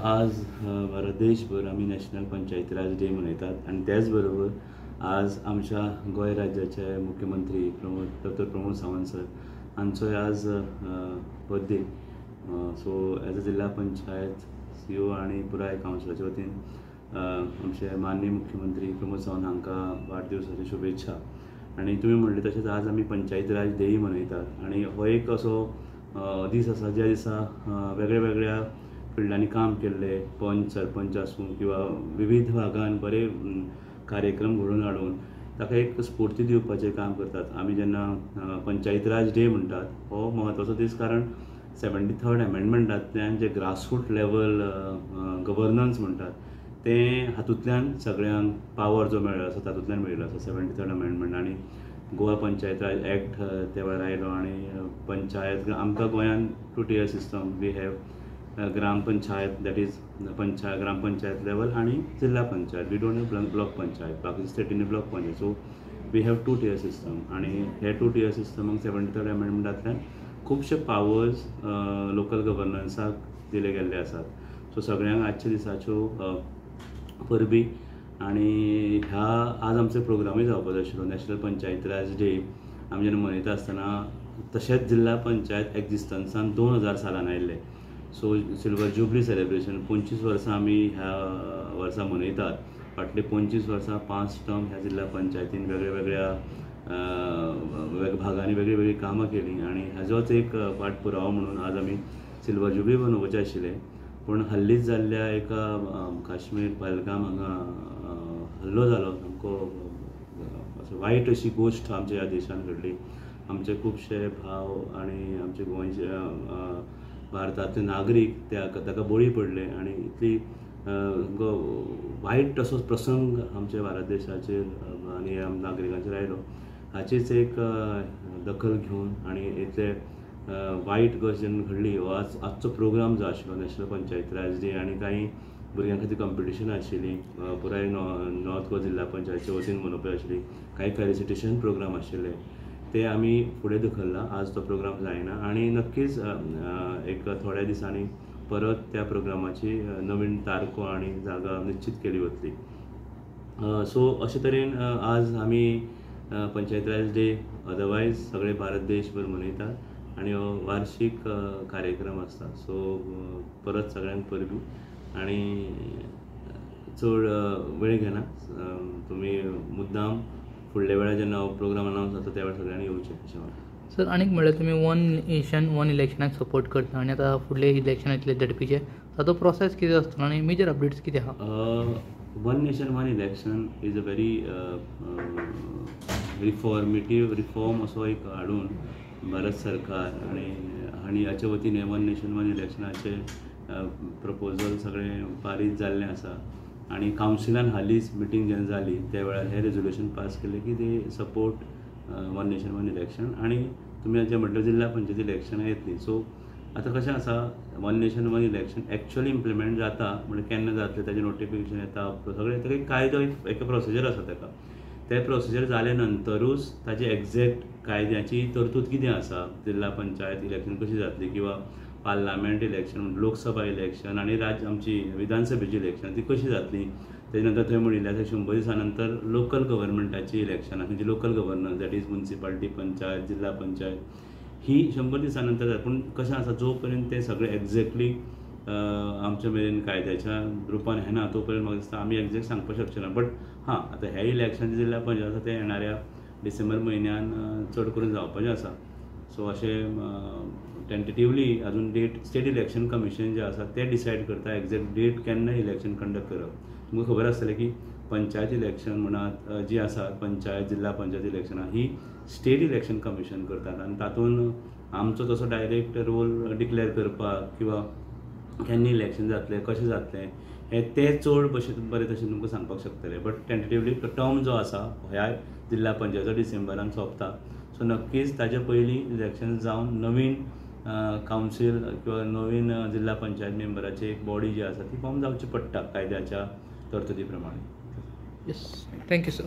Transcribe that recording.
आज भारत देशभर आम्ही नॅशनल पंचायती राज डे मनयतात आणि त्याचबरोबर आज आमच्या गोंय राज्याचे मुख्यमंत्री डॉक्टर प्रमोद सावंत सर हांचोय आज बर्थडे. सो एज अ जिल्हा पंचायत CEO आणि पुराय कावन्सिलाच्या वतीन आमचे माननीय मुख्यमंत्री प्रमोद सावंत हांकां वाडदिवसाची शुभेच्छा. आणि तुम्ही म्हणले तशेंच आज आमी पंचायती राज डे मनयतात आणि हो एक असो दीस आसा ज्या दिसा वेगळ्या वेगळ्या फिल्डांनी काम केल्ले पंच सरपंच आसूं किंवा विविध भागान बरे कार्यक्रम घडोवन हाडून ताका एक स्फूर्ती दिवपाचें काम करतात. आमी जेन्ना पंचायती राज डे म्हणटात हो म्हत्वाचो दीस, कारण 73rd अमेंडमेंटांतल्यान जे ग्रासरूट लेवल गव्हर्नन्स म्हणटात ते हातूंतल्यान सगळ्यांक पावर जो मेळ्ळो आसा तातूंतल्यान मेळिल्लो आसा 73rd अमेंडमेंट. आणि गोवा पंचायत राज एक्ट त्या वेळार आयलो आणि पंचायत आमकां गोंयान 2-tier system we have gram panchayat, that is gram panchayat level आणि zilla panchayat. We don't have block panchayat, बाकी स्टेटींनी block panchayat. So we have 2-tier system आणि हे 2-tier सिस्टमाक 73rd अमेंडमेंटांतल्यान खुबशे पावर्स लोकल गव्हर्नन्साक दिले गेल्ले आसात. सो सगळ्यांक आजच्या दिसाच्यो परबी. आणि आज आमचे प्रोग्रामूय जावपाचो आशिल्लो नॅशनल पंचायती राज डे आमी जेन्ना मनयता आसतना. तशेंच जिल्हा पंचायत एक्झिस्टन्सान 2000 सालान आयिल्ले. सो सिल्वर जुबली सेलेब्रेशन 25 वर्सां आमी ह्या वर्सा मनयतात. फाटले 25 वर्सां 5 टर्म ह्या जिल्हा पंचायतीन वेगळ्या वेगळ्या भागांनी वेगळी वेगळी कामां केलीं आणि हाजोच एक पाठपुरावो म्हणून आज आमी सिल्वर जुबली मनोवपाचे आशिल्ले. पूण हाल्लीच जाल्ल्या एका काश्मीर पहलगाम हांगा हल्लो जालो. सामको वायट अशी गोश्ट आमच्या ह्या देशान घडली. आमचे खुबशे भाव आणि आमचे गोंयचे भारतांतले नागरीक ताका बळी पडले आणि इतली वायट असो प्रसंग आमच्या भारत देशाचेर आनी नागरिकांचेर आयलो. हाचीच एक दखल घेवन आणि इतले वायट गोश्ट जेन्ना घडली हो आजचो प्रोग्राम जो आशिल्लो नॅशनल पंचायती राज डे. आणि काही भुरग्यां खातीर कॉम्पिटिशनां आशिल्लीं, पुराय नॉर्थ गोवा जिल्हा पंचायतीच्या वतीन मनोवपाची आशिल्ली. काही फेलिसिटेशन प्रोग्राम आशिल्ले ते आमी फुडें धुकल्ला. आज तो प्रोग्राम जायना आणि नक्कीच एक थोड्या दिसांनी परत त्या प्रोग्रामाची नवीन तारखो आणि जागा निश्चित केली वतली. सो अशे तरेन आज आमी पंचायती राज डे अदरवायज सगळे भारत देशभर मनयतात आणि हो वार्षिक कार्यक्रम आसता. सो परत सगळ्यांक परबी आणि चड वेळ घेना. तुमी मुद्दाम फुडल्या वेळार जेन्ना हो प्रोग्राम अनावन्स जाता त्या वेळार सगळ्यांनी येवचें अशें म्हाका. सर, आनीक म्हणल्यार तुमी वन नेशन वन इलेक्शनाक सपोर्ट करता आणि आतां फुडले इलेक्शन येतले झडपीचे, ताचो प्रोसेस कितें आसतलो आनी मेजर अपडेट्स कितें आहा? One nation one election is a very reform असो एक हाडून भारत सरकार आणि हाचे वतीन वन नेशन वन इलेक्शनाचे प्रपोजल सगळें पारीत जाल्लें आसा. आणि कावन्सिलान हालींच मिटींग जेन्ना जाली त्या वेळार हे रेजोल्युशन पास केलें की they support one nation one election. आणि तुमी जें म्हटलें जिल्हा पंचायती इलेक्शनां येतलीं. सो आतां कशें आसा, one nation one election actually implement जाता म्हणजे केन्ना जातलें ताजें नोटिफिकेशन येता सगळें ताका एक कायदो एक प्रोसिजर आसा ताका. ते प्रोसिजर जाले नंतरूच ताजे एक्झॅक्ट कायद्याची तरतूद कितें आसा, जिल्हा पंचायत इलेक्शन कशी जातली किंवा पार्लमेंट इलेक्शन लोकसभा इलेक्शन आणि आमची विधानसभेची इलेक्शन ती कशी जातली. तेजे नंतर थंय म्हणिल्लें आसा 100 दिसां नंतर लोकल गव्हर्नमेंटाची इलेक्शनां म्हणजे local governance that is municipality panchayat जिल्हा पंचायत ही 100 दिसां नंतर जाता. पूण कशें आसा, जो पर्यंत ते सगळें एक्झॅक्टली आमच्या मेरेन कायद्याच्या रुपान येना तो पर्यंत म्हाका दिसता आमी एक्झॅक्ट सांगपाक शकचे ना. बट हां, आतां हे इलेक्शन जिल्हा पंचायत आसा ते येणाऱ्या डिसेंबर म्हयन्यान चड करून जावपाचें आसा. सो अशें टेंटेटिवली अजून डेट स्टेट इलेक्शन कमिशन जे आसा ते डिसायड करता एक्झॅक्ट डेट केन्ना इलेक्शन कंडक्ट करप. तुमकां खबर आसतलें की पंचायत इलेक्शन म्हणत जी आसा पंचायत जिल्हा पंचायत इलेक्शनां ही स्टेट इलेक्शन कमिशन करतात आणि तातूंत आमचो तसो डायरेक्ट रोल डिक्लेअर करपाक किंवा केन्ना इलेक्शन जातलें कशें जातलें हे ते चड बरें तशें तुमकां सांगपाक शकतले. बट टेंटेटिवली टर्म जो आसा ह्या जिल्हा पंचायतीचो डिसेंबरान सोंपता. सो नक्कीच ताचे पयलीं इलेक्शन जावन नवीन कावन्सील किंवा नवीन जिल्हा पंचायत मेंबराची एक बॉडी जी आसा ती फॉर्म जावची पडटा कायद्याच्या तरतुदी प्रमाणे. Yes, thank you sir.